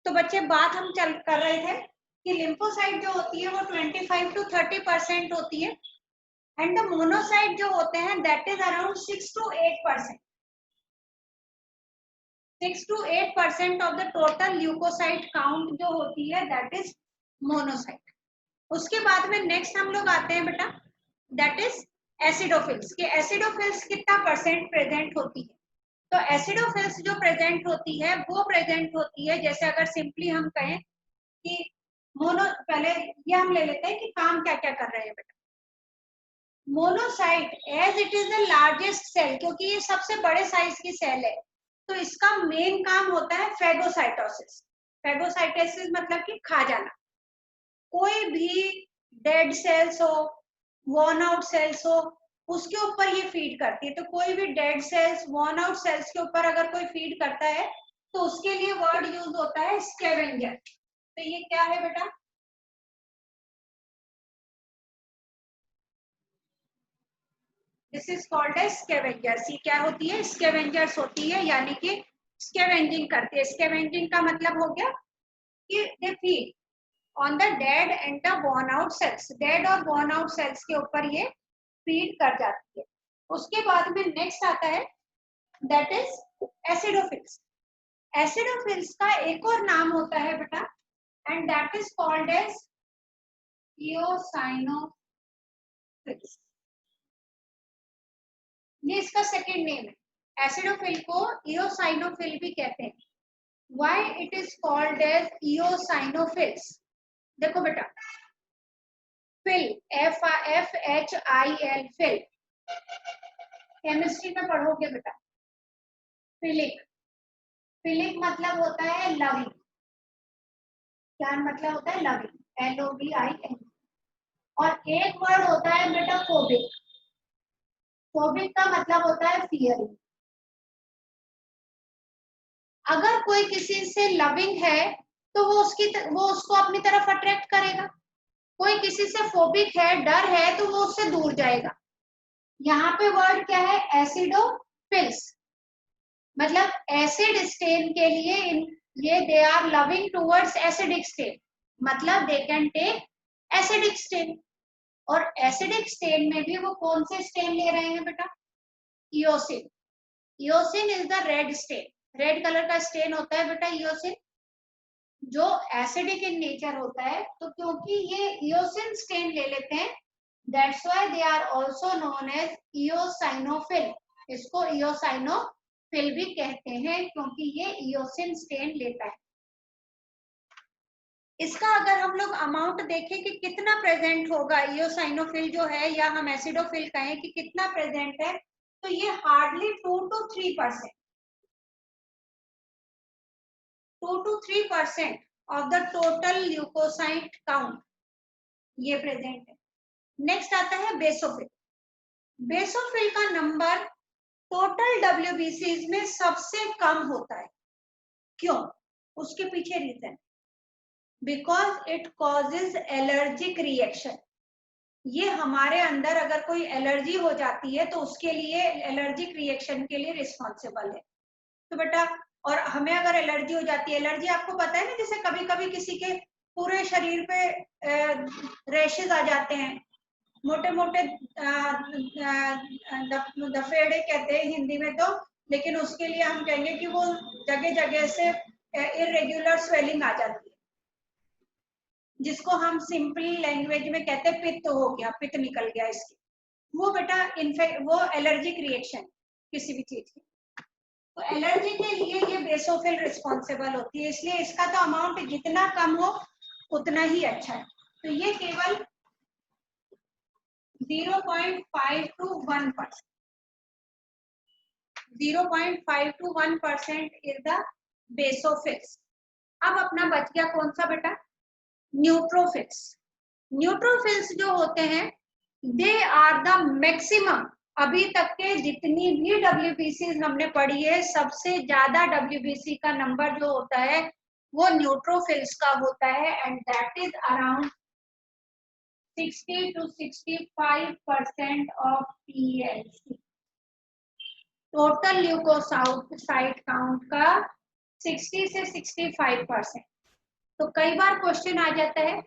तो बच्चे बात हम कर रहे थे कि लिम्फोसाइट जो होती है वो 25 to 30% होती है, एंड द मोनोसाइट जो होते हैं that is around 6 to 8%. 6 to 8% of the total leucocyte count जो होती है दैट इज मोनोसाइट. उसके बाद में नेक्स्ट हम लोग आते हैं बेटा, दैट इज एसिडोफिल्स. कि एसिडोफिल्स कितना परसेंट प्रेजेंट होती है. तो एसिडोफिल्स जो प्रेजेंट होती है वो प्रेजेंट होती है, जैसे अगर सिंपली हम कहें कि पहले ये हम ले लेते हैं कि काम क्या क्या कर रहे हैं बेटा. Monocyte as it is the largest cell, क्योंकि ये सबसे बड़े साइज की सेल है, तो इसका मेन काम होता है फेगोसाइटोसिस. फेगोसाइटोसिस मतलब कि खा जाना. कोई भी डेड सेल्स हो, वॉर्न आउट सेल्स हो, उसके ऊपर ये फीड करती है. तो कोई भी dead cells, worn out sales के ऊपर अगर कोई फीड करता है तो उसके लिए वर्ड यूज होता है स्कैवेंजर. तो ये क्या है बेटा, this is called as scavengers. ये क्या होती है, स्कैवेंजर्स होती है, यानी कि स्कैवेंजिंग करती है. स्कैवेंजिंग का मतलब हो गया कि they feed on the dead and the worn out sales. Dead और वॉर्न आउट सेल्स के ऊपर ये फीड कर जाती है. उसके बाद में नेक्स्ट आता है दैट इज एसिडोफिल्स. एसिडोफिल्स का एक और नाम होता है बेटा, and that is called as eosinophils. ये इसका सेकेंड नेम है. एसिडोफिल को इओसाइनोफिल भी कहते हैं. Why it is called as eosinophils? देखो बेटा, फिल, FIL, फिल, केमिस्ट्री में पढ़ोगे बेटा. फिलिक, फिलिक मतलब होता है लविंग. क्या मतलब होता है? Loving, LOVIN. और एक वर्ड होता है बेटा फोबिक. फोबिक का मतलब होता है फियरिंग. अगर कोई किसी से लविंग है तो वो उसको अपनी तरफ अट्रैक्ट करेगा. कोई किसी से फोबिक है, डर है, तो वो उससे दूर जाएगा. यहाँ पे वर्ड क्या है, एसिडोफिल्स. मतलब एसिड स्टेन के लिए ये they are loving towards acidic stain, मतलब they can take acidic stain. और एसिडिक स्टेन में भी वो कौन से स्टेन ले रहे हैं बेटा? Eosin. Eosin is the red stain. Red colour का स्टेन होता है बेटा इओसिन, जो एसिडिक इन नेचर होता है. तो क्योंकि ये इओसिन स्टेन ले लेते हैं, that's why they are also known as eosinophil. इसको इओसाइनोफिल भी कहते हैं क्योंकि ये इओसिन स्टेन लेता है. इसका अगर हम लोग अमाउंट देखें कि कितना प्रेजेंट होगा इओसाइनोफिल जो है, या हम एसिडोफिल कहें कि कितना प्रेजेंट है, तो ये hardly 2 to 3%. 2 to 3% of the total leucocyte count ये प्रेजेंट है. नेक्स्ट आता है बेसोफिल. बेसोफिल का नंबर टोटल WBCs में सबसे कम होता है. क्यों? उसके पीछे reason, because it causes allergic reaction. ये हमारे अंदर अगर कोई एलर्जी हो जाती है तो उसके लिए, एलर्जिक रिएक्शन के लिए रिस्पॉन्सिबल है. तो बेटा, और हमें अगर एलर्जी हो जाती है, एलर्जी आपको पता है ना, जैसे कभी कभी किसी के पूरे शरीर पे रैशेज आ जाते हैं, मोटे मोटे दफेड़े कहते हैं हिंदी में तो, लेकिन उसके लिए हम कहेंगे कि वो जगह जगह से इरेग्युलर स्वेलिंग आ जाती है, जिसको हम सिंपल लैंग्वेज में कहते हैं पित्त हो गया, पित्त निकल गया इसके. वो बेटा वो एलर्जिक रिएक्शन किसी भी चीज की. तो एलर्जी के लिए ये बेसोफिल रिस्पॉन्सिबल होती है, इसलिए इसका तो अमाउंट जितना कम हो उतना ही अच्छा है. तो ये केवल 0.5 to 1%. 0.5 to 1% is the basophils. अब अपना बच गया कौन सा बेटा? न्यूट्रोफिल्स. न्यूट्रोफिल्स जो होते हैं दे आर द मैक्सिमम. अभी तक के जितनी भी WBC हमने पढ़ी है, सबसे ज्यादा WBC का नंबर जो होता है वो न्यूट्रोफिल्स का होता है, and that is around 60 to 65% of PLC. Total leucocyte count का 60 से 65%. तो कई बार क्वेश्चन आ जाता है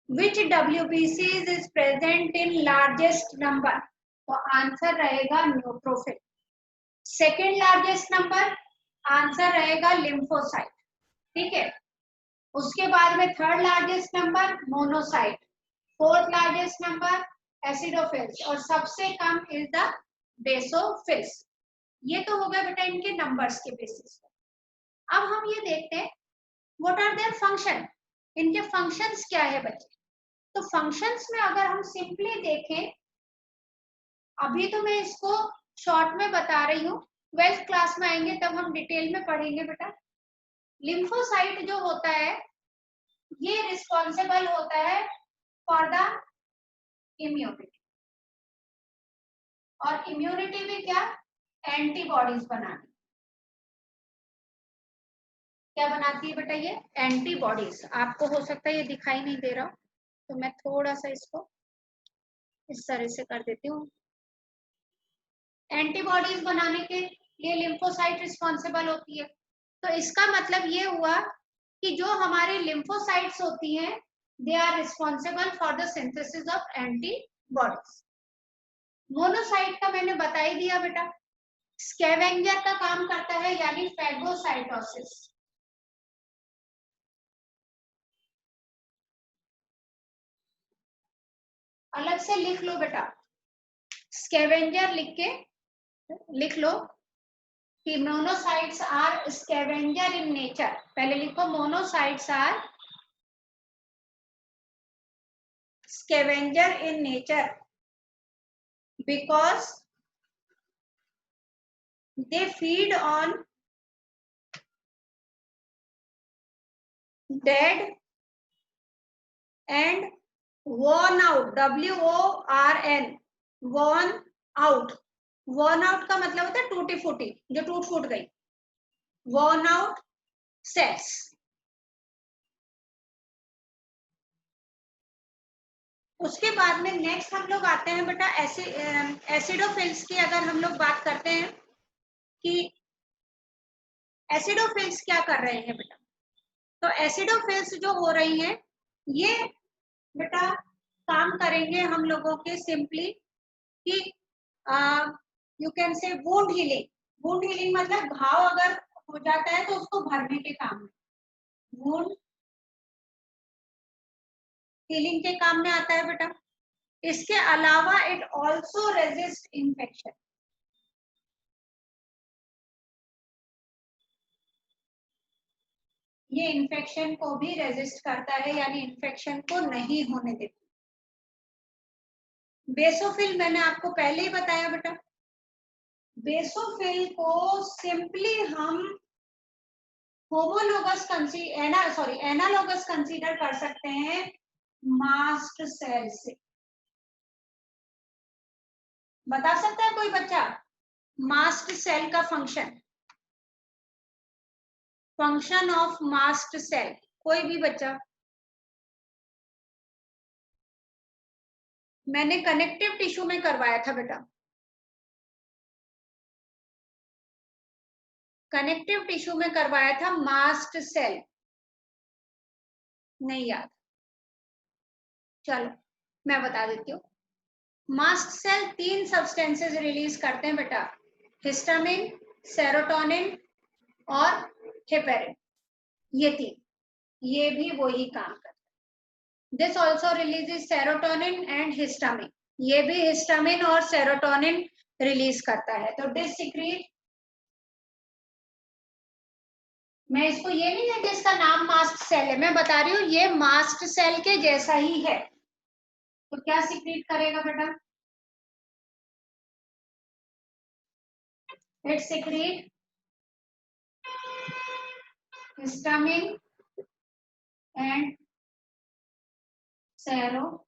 विच WBCs is present in largest number, तो आंसर रहेगा neutrophil. Second largest number, answer रहेगा लिम्फोसाइट, ठीक है। उसके बाद में third largest number monocyte, fourth largest number acidophils, और सबसे कम इज द बेसोफिल्स। ये तो हो गया बेटा इनके नंबर्स के बेसिस पर। अब हम ये देखते हैं व्हाट आर देयर फंक्शन, इनके फंक्शंस क्या है बच्चे। तो फंक्शंस में अगर हम सिंपली देखें, अभी तो मैं इसको शॉर्ट में बता रही हूँ, 12th क्लास में आएंगे तब हम डिटेल में पढ़ेंगे बेटा। लिम्फोसाइट जो होता है ये रिस्पॉन्सिबल होता है फॉर द इम्यूनिटी, और इम्यूनिटी भी क्या, एंटीबॉडीज बनाती, क्या बनाती है बेटा, ये एंटीबॉडीज। आपको हो सकता है ये दिखाई नहीं दे रहा, तो मैं थोड़ा सा इसको इस तरह से कर देती हूँ। एंटीबॉडीज बनाने के लिए लिम्फोसाइट रिस्पॉन्सिबल होती है। तो इसका मतलब ये हुआ कि जो हमारे लिम्फोसाइट्स होती हैं they are responsible for the synthesis of antibodies. Monocyte का मैंने बता ही दिया बेटा, स्कैवेंजर का काम करता है, यानी फैगोसाइटोसिस। अलग से लिख लो बेटा, स्कैवेंजर लिख लो कि monocytes are scavenger in nature. पहले लिखो monocytes are scavenger in nature because they feed on dead and worn out, WORN, worn out। worn out का मतलब होता है टूटी फूटी, जो टूट फूट गई, worn out cells। उसके बाद में नेक्स्ट हम लोग आते हैं बेटा एसिडोफिल्स की। अगर हम लोग बात करते हैं कि एसिडोफिल्स क्या कर रहे हैं बेटा, तो एसिडोफिल्स जो हो रही हैं ये बेटा काम करेंगे हम लोगों के सिंपली कि you can say wound healing. Wound healing मतलब घाव अगर हो जाता है तो उसको भरने के काम में, वुंड हीलिंग के काम में आता है बेटा। इसके अलावा इट ऑल्सो रेजिस्ट इन्फेक्शन, ये इन्फेक्शन को भी रेजिस्ट करता है, यानी इन्फेक्शन को नहीं होने देता। बेसोफिल मैंने आपको पहले ही बताया बेटा, बेसोफिल को सिंपली हम होमोलोगस एनालोगस कंसीडर कर सकते हैं मास्ट सेल से। बता सकता है कोई बच्चा मास्ट सेल का function, function of mast cell, कोई भी बच्चा। मैंने कनेक्टिव टिश्यू में करवाया था बेटा, कनेक्टिव टिश्यू में करवाया था मास्ट सेल, नहीं याद, चलो मैं बता देती हूँ। मास्ट सेल 3 सब्सटेंसेस रिलीज करते हैं बेटा, हिस्टामिन, सेरोटोनिन और हेपेरिन, ये 3, ये भी वही काम करते हैं। This also releases serotonin and histamine, ये भी हिस्टामिन और सेरोटोनिन रिलीज करता है। तो दिस सिक्रीट, मैं इसको ये नहीं है जिसका नाम मास्ट सेल है, मैं बता रही हूँ ये मास्ट सेल के जैसा ही है। तो क्या सिक्रीट करेगा बेटा, it secrete histamine and serotonin.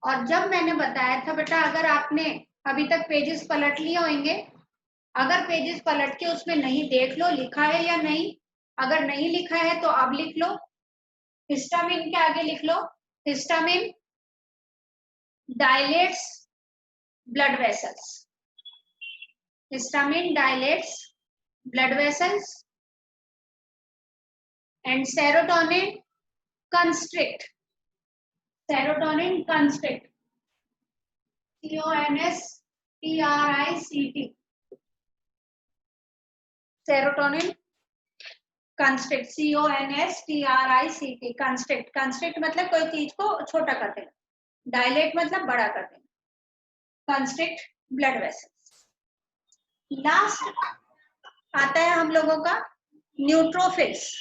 और जब मैंने बताया था बेटा, अगर आपने अभी तक पेजेस पलट लिए होंगे, अगर पेजेस पलट के उसमें नहीं देख लो लिखा है या नहीं, अगर नहीं लिखा है तो अब लिख लो। हिस्टामिन के आगे लिख लो, histamine dilates blood vessels, histamine dilates blood vessels and serotonin constrict. Serotonin constrict. CONSTRICT. Serotonin constrict. CONSTRICT. constrict. constrict मतलब कोई चीज को छोटा कर देना. dilate मतलब बड़ा कर देना. constrict blood vessels. लास्ट आता है हम लोगों का न्यूट्रोफिल्स.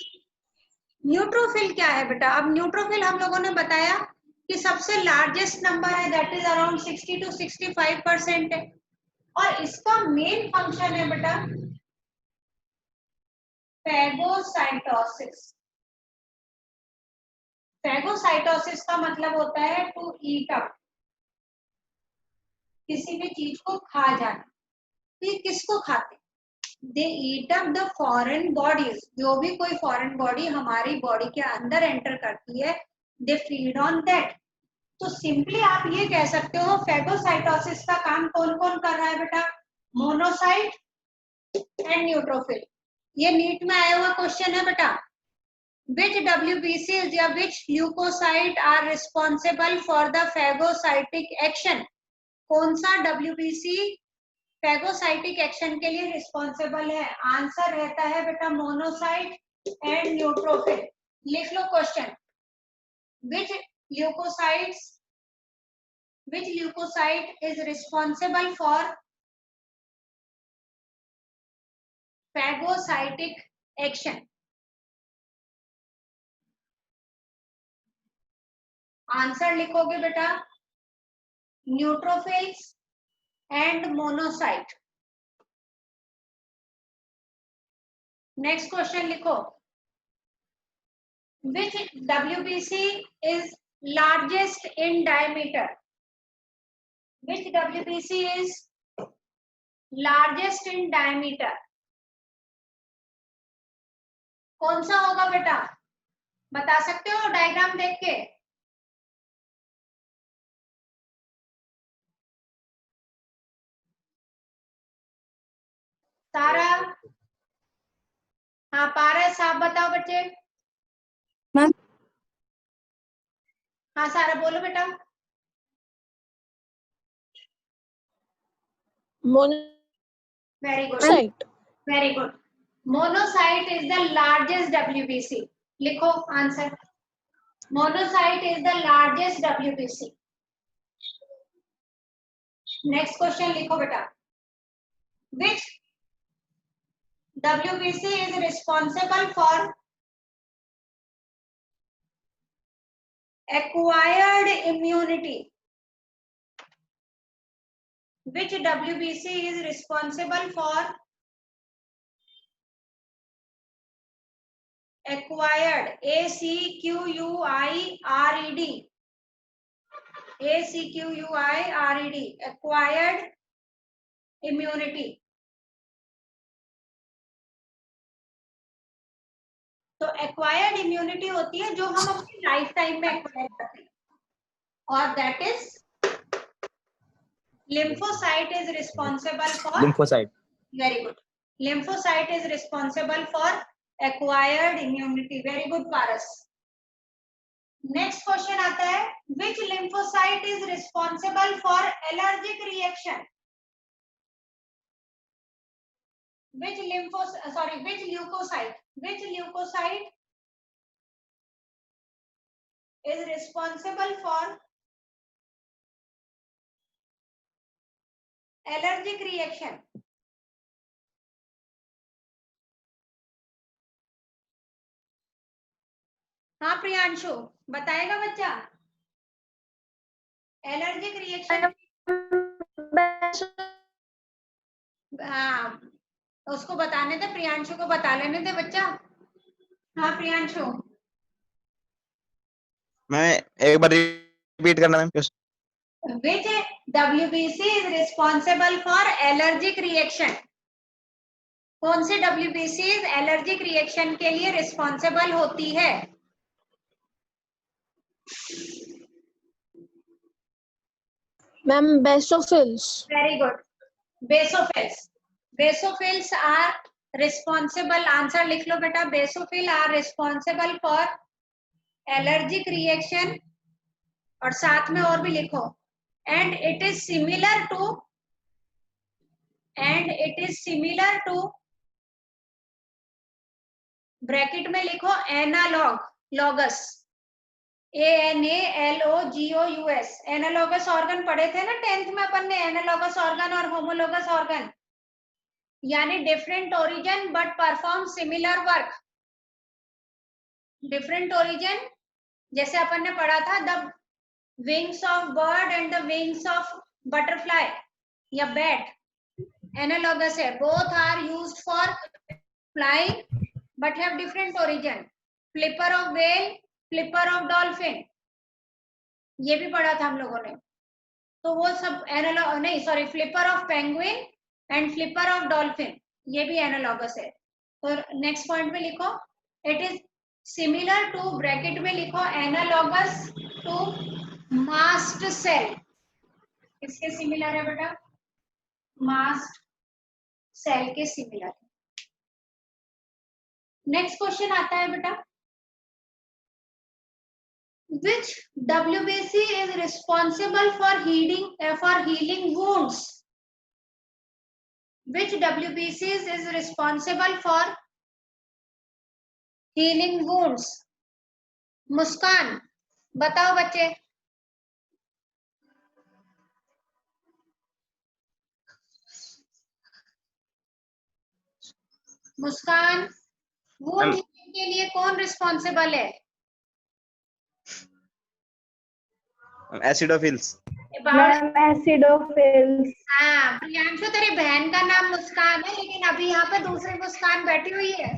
न्यूट्रोफिल क्या है बेटा? अब न्यूट्रोफिल हम लोगों ने बताया कि सबसे लार्जेस्ट नंबर है, दैट इज अराउंड 60 to 65% है, और इसका मेन फंक्शन है बेटा फैगोसाइटोसिस. फैगोसाइटोसिस का मतलब होता है टू ईट अप, किसी भी चीज को खा जाना. तो ये किसको खाते? They eat up the foreign bodies. जो भी कोई फॉरेन बॉडी हमारी बॉडी के अंदर एंटर करती है, दे फीड ऑन दैट. तो सिंपली आप ये कह सकते हो फैगोसाइटोसिस का काम कौन कौन कर रहा है बेटा? Monocyte and neutrophil. ये नीट में आया हुआ क्वेश्चन है बेटा. Which WBCs या which leukocyte are responsible for the phagocytic action? कौन सा WBC फैगोसाइटिक एक्शन के लिए रिस्पॉन्सिबल है? आंसर रहता है बेटा मोनोसाइट एंड न्यूट्रोफिल. लिख लो question. which leukocyte is responsible for phagocytic action? Answer लिखोगे बेटा neutrophils and monocyte. Next question लिखो. which WBC is largest in diameter? which WBC is largest in diameter? कौन सा होगा बेटा? बता सकते हो डायग्राम देख के? सारा, हाँ पारस आप बताओ बच्चे. मैम हाँ सारा बोलो बेटा. Very good, monocyte. Very good. Monocyte is the largest WBC. लिखो answer. Monocyte is the largest WBC. Next question लिखो बेटा. which WBC is responsible for acquired immunity? which WBC is responsible for acquired, ACQUIRED, ACQUIRED, acquired immunity. तो acquired immunity होती है जो हम अपनी life time में एक्वायर करते हैं, और that is lymphocyte is responsible for. Lymphocyte. Very good. Lymphocyte is responsible for acquired immunity. Very good Paras. Next question आता है. which lymphocyte is responsible for allergic reaction? which leukocyte is responsible for allergic reaction? हाँ प्रियांशु बताएगा बच्चा. Allergic reaction. हाँ उसको बताने दे, प्रियांशु को बता लेने दे बच्चा. हाँ प्रियांशु. मैं एक बार रिपीट करना ma'am. Which WBC is responsible for allergic reaction? कौन से WBC एलर्जिक रिएक्शन के लिए रिस्पॉन्सिबल होती है? Ma'am basophils. Very good. Basophils. Basophils are responsible, answer लिख लो बेटा, basophil are responsible for allergic reaction, और साथ में और भी लिखो, and it is similar to bracket में लिखो एनालॉग, लॉगस, ANALOGOUS, एनालॉगस ऑर्गन पढ़े थे ना 10th में अपन ने, एनालॉगस ऑर्गन और होमोलोगस ऑर्गन, यानी different origin but perform similar work. Different origin जैसे अपन ने पढ़ा था, the wings of bird and the wings of butterfly या बैट, एनालॉगस है, both are used for flying but have different origin. Flipper of whale, flipper of dolphin, ये भी पढ़ा था हम लोगों ने, तो वो सब एनालॉग नहीं, sorry, flipper of penguin and flipper of dolphin, ये भी एनालॉगस है। तो नेक्स्ट पॉइंट में लिखो, it is similar to, bracket में लिखो, एनालॉगस टू मास्ट सेल। किसके सिमिलर है बेटा? मास्ट सेल के सिमिलर है। नेक्स्ट क्वेश्चन आता है बेटा, which WBC is responsible for healing wounds? Which WBCs is responsible for healing wounds? मुस्कान, बताओ बच्चे। मुस्कान, वुंड हीलिंग के लिए कौन रिस्पॉन्सिबल है? एसिडोफिल्स। Ma'am acidophils. हाँ प्रियांशु, तेरी बहन का नाम मुस्कान है, लेकिन अभी यहाँ पे दूसरी मुस्कान बैठी हुई है,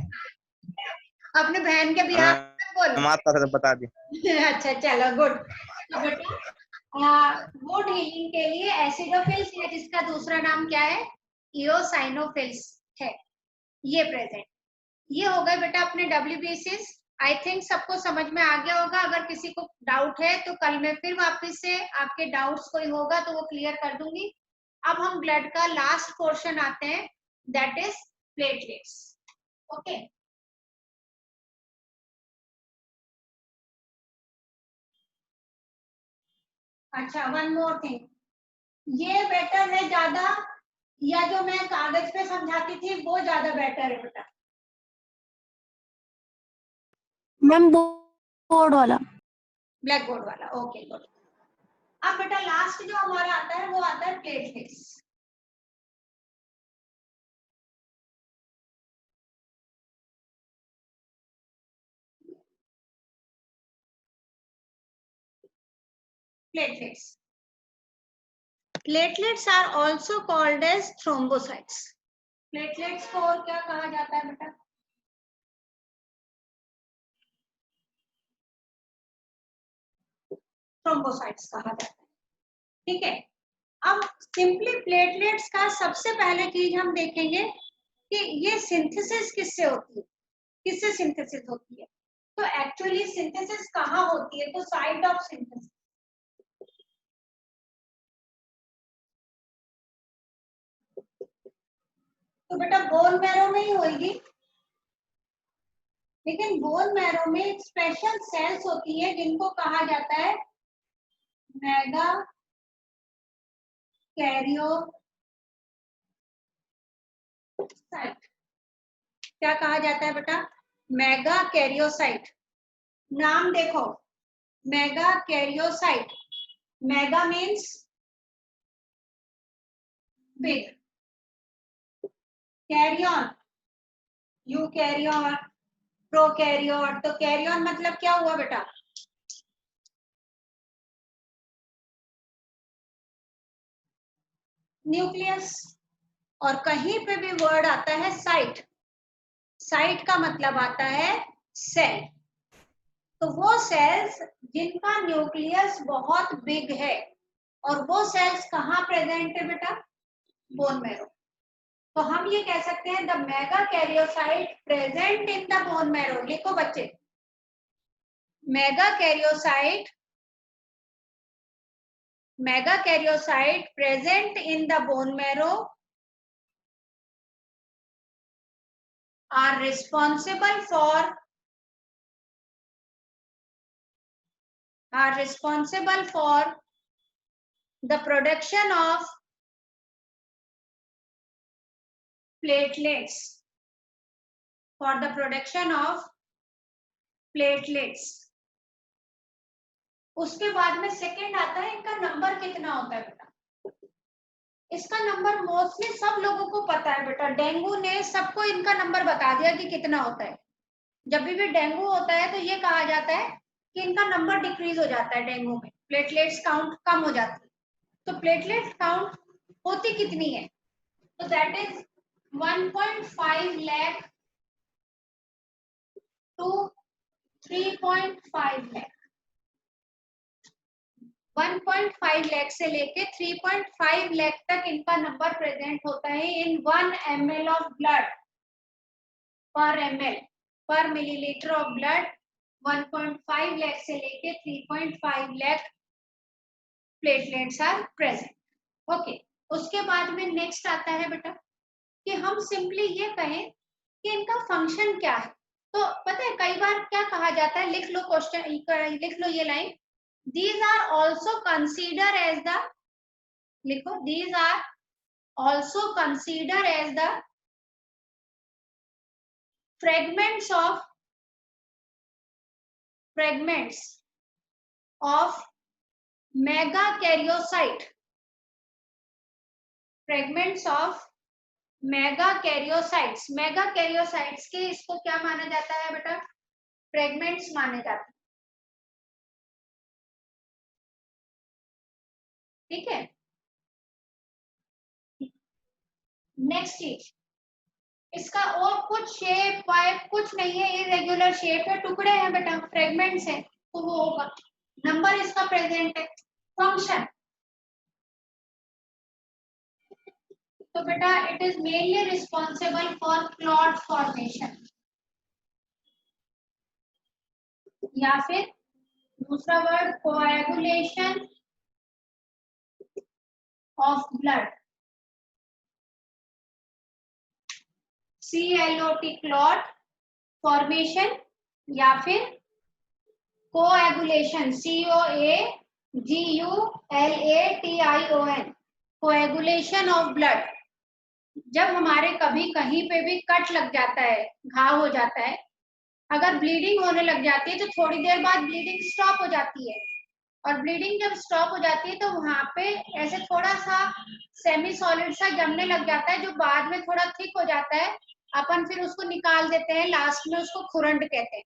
अपने बहन के बिहार बोल। माता था बता दी। अच्छा चलो गुड। तो बेटा वुंड हीलिंग के लिए एसिडोफिल्स या जिसका दूसरा नाम क्या है, इओसाइनोफिल्स है, ये प्रेजेंट। ये हो गए बेटा अपने WBCs। आई थिंक सबको समझ में आ गया होगा। अगर किसी को डाउट है तो कल मैं फिर वापस से आपके डाउट्स कोई होगा तो वो क्लियर कर दूंगी। अब हम ब्लड का लास्ट पोर्शन आते हैं, दैट इज प्लेटलेट्स। ओके, अच्छा वन मोर थिंग, ये बेटर है ज्यादा या जो मैं कागज पे समझाती थी वो ज्यादा बेटर है बेटा? मैम बोर्ड वाला। ब्लैक बोर्ड वाला, ओके गुड। अब बेटा लास्ट जो हमारा आता है वो आता है platelets. Platelets, platelets are also called as thrombocytes. Platelets को और क्या कहा जाता है बेटा? थ्रोम्बोसाइट्स कहा जाता है, ठीक है। अब सिंपली प्लेटलेट्स का सबसे पहले चीज हम देखेंगे कि ये सिंथेसिस किससे होती है, किससे सिंथेसिस होती है। तो एक्चुअली सिंथेसिस कहाँ होती है, तो साइट ऑफ सिंथेसिस, तो बेटा बोन मैरो में ही होगी। लेकिन बोन मैरो में एक स्पेशल सेल्स होती है जिनको कहा जाता है मेगा कैरियोसाइट। क्या कहा जाता है बेटा? Megakaryocyte. नाम देखो, megakaryocyte, mega means big, karyon, eukaryon, prokaryote, तो कैरियन मतलब क्या हुआ बेटा? न्यूक्लियस। और कहीं पे भी वर्ड आता है साइट, साइट का मतलब आता है सेल। तो वो सेल्स जिनका न्यूक्लियस बहुत बिग है, और वो सेल्स कहाँ प्रेजेंट है बेटा? Bone marrow. तो हम ये कह सकते हैं the mega karyocyte present in the bone marrow. लिखो बच्चे, mega karyocyte, mega karyocyte present in the bone marrow are responsible for the production of platelets, उसके बाद में सेकंड आता है इनका नंबर कितना होता है बेटा। इसका नंबर मोस्टली सब लोगों को पता है बेटा, डेंगू ने सबको इनका नंबर बता दिया कि कितना होता है। जब भी डेंगू होता है तो ये कहा जाता है कि इनका नंबर डिक्रीज हो जाता है, डेंगू में प्लेटलेट्स काउंट कम हो जाती है। तो प्लेटलेट काउंट होती कितनी है, तो that is 1.5 lakh to 3.5 lakh. 1.5 lakh से लेके 3.5 लाख तक इनका नंबर प्रेजेंट होता है in 1 ml of blood per millilitre of blood. 1.5 lakh से लेके 3.5 lakh platelets are present. Okay, उसके बाद में नेक्स्ट आता है बेटा कि हम सिंपली ये कहें कि इनका फंक्शन क्या है। तो पता है कई बार क्या कहा जाता है, लिख लो क्वेश्चन, लिख लो ये line, these are also considered as the, लिखो, these are also considered as the fragments of megakaryocyte, मेगाकैरियोसाइट्स के इसको क्या माना जाता है बेटा, फ्रेगमेंट्स माने जाते हैं। ठीक है, नेक्स्ट चीज, इसका और कुछ शेप वाइप कुछ नहीं है, इरेगुलर शेप है, टुकड़े हैं बेटा, फ्रेगमेंट्स है, तो वो होगा। नंबर इसका प्रेजेंट है। फंक्शन, तो बेटा it is mainly responsible for clot formation, या फिर दूसरा word coagulation of blood, CLOT clot formation, या फिर coagulation COAGULATION coagulation of blood. जब हमारे कभी कहीं पे भी कट लग जाता है, घाव हो जाता है, अगर ब्लीडिंग होने लग जाती है तो थोड़ी देर बाद ब्लीडिंग स्टॉप हो जाती है, और ब्लीडिंग जब स्टॉप हो जाती है तो वहां पे ऐसे थोड़ा सा सेमी सॉलिड सा जमने लग जाता है, जो बाद में थोड़ा थिक हो जाता है, अपन फिर उसको निकाल देते हैं, लास्ट में उसको खुरंड कहते हैं।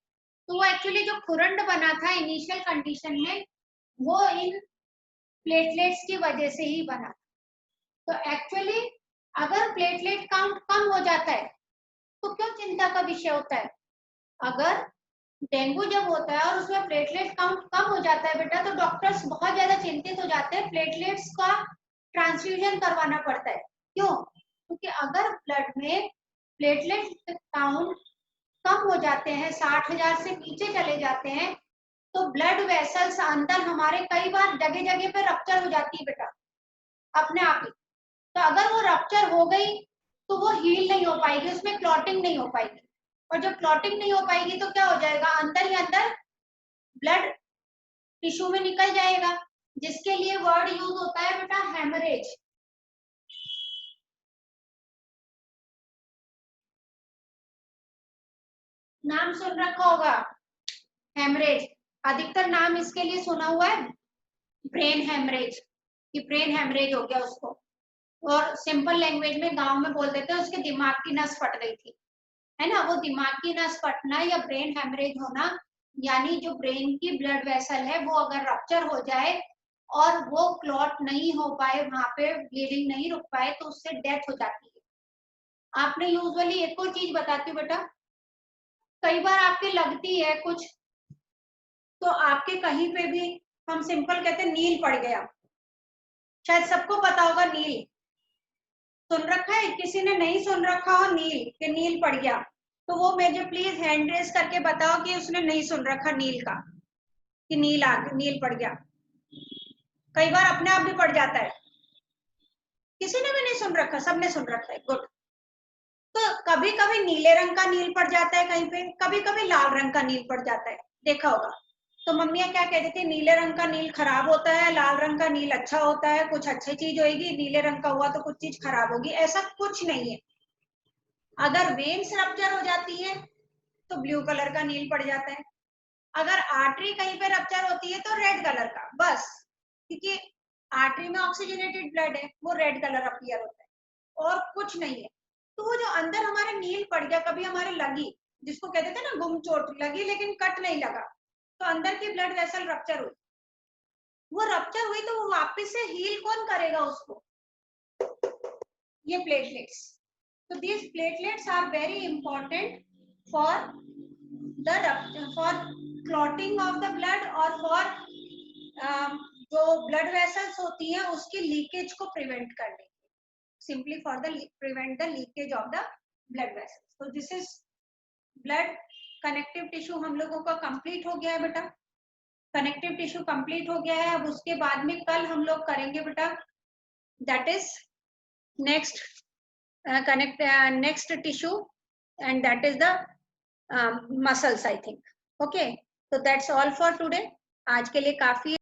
तो वो एक्चुअली जो खुरंड बना था इनिशियल कंडीशन में, वो इन प्लेटलेट्स की वजह से ही बना। तो एक्चुअली अगर प्लेटलेट काउंट कम हो जाता है तो क्यों चिंता का विषय होता है। अगर डेंगू जब होता है और उसमें प्लेटलेट काउंट कम हो जाता है बेटा, तो डॉक्टर्स बहुत ज्यादा चिंतित हो जाते हैं, प्लेटलेट्स का ट्रांसफ्यूजन करवाना पड़ता है। क्यों? क्योंकि अगर ब्लड में प्लेटलेट काउंट कम हो जाते हैं, 60,000 से नीचे चले जाते हैं, तो ब्लड वेसल्स अंदर हमारे कई बार जगह जगह पे रप्चर हो जाती है बेटा, अपने आप ही। तो अगर वो रप्चर हो गई तो वो हील नहीं हो पाएगी, उसमें क्लॉटिंग नहीं हो पाएगी, और जब क्लॉटिंग नहीं हो पाएगी तो क्या हो जाएगा, अंदर ही अंदर ब्लड टिश्यू में निकल जाएगा, जिसके लिए वर्ड यूज होता है बेटा हेमरेज। नाम सुन रखा होगा हेमरेज, अधिकतर नाम इसके लिए सुना हुआ है ब्रेन हेमरेज, कि ब्रेन हेमरेज हो गया उसको, और सिंपल लैंग्वेज में गांव में बोल देते हैं उसके दिमाग की नस फट गई थी, है ना। वो दिमाग की नस फटना या ब्रेन हेमरेज होना, यानी जो ब्रेन की ब्लड वेसल है वो अगर रप्चर हो जाए और वो क्लॉट नहीं हो पाए, वहां पे ब्लीडिंग नहीं रुक पाए, तो उससे डेथ हो जाती है। आपने यूजुअली एक और चीज बताती हूँ बेटा, कई बार आपके लगती है कुछ, तो आपके कहीं पे भी हम सिंपल कहते हैं नील पड़ गया, शायद सबको पता होगा नील, सुन रखा है, किसी ने नहीं सुन रखा हो नील, कि नील पड़ गया, तो वो मुझे प्लीज हैंड रेस करके बताओ कि उसने नहीं सुन रखा नील का, कि नील आ गया, नील पड़ गया। कई बार अपने आप भी पड़ जाता है, किसी ने भी नहीं सुन रखा, सबने सुन रखा है, गुड। तो कभी कभी नीले रंग का नील पड़ जाता है कहीं पे, कभी कभी लाल रंग का नील पड़ जाता है, देखा होगा। तो मम्मियाँ क्या कहती थी, नीले रंग का नील खराब होता है, लाल रंग का नील अच्छा होता है, कुछ अच्छी चीज होगी, नीले रंग का हुआ तो कुछ चीज खराब होगी, ऐसा कुछ नहीं है। अगर वेन्स रप्चर हो जाती है तो ब्लू कलर का नील पड़ जाता है, अगर आर्टरी कहीं पे रप्चर होती है तो रेड कलर का, बस, क्योंकि आर्टरी में ऑक्सीजनेटेड ब्लड है, वो रेड कलर अपीयर होता है, और कुछ नहीं है। तो वो जो अंदर हमारे नील पड़ गया, कभी हमारे लगी, जिसको कहते थे ना गुम चोट लगी लेकिन कट नहीं लगा, तो अंदर की ब्लड वेसल रप्चर हुई, वो रप्चर हुई तो वो वापस से हील कौन करेगा उसको, ये platelets. So these platelets are very important for the for clotting of the blood और for जो blood vessels होती हैं उसकी लीकेज को प्रिवेंट करने, simply for the prevent the leakage of the blood vessels. So this is blood connective tissue हम लोगों का complete हो गया है बेटा, connective tissue complete हो गया है। अब उसके बाद में कल हम लोग करेंगे बेटा, that is next next tissue, and that is the muscles I think. Okay, so that's all for today. आज के लिए काफी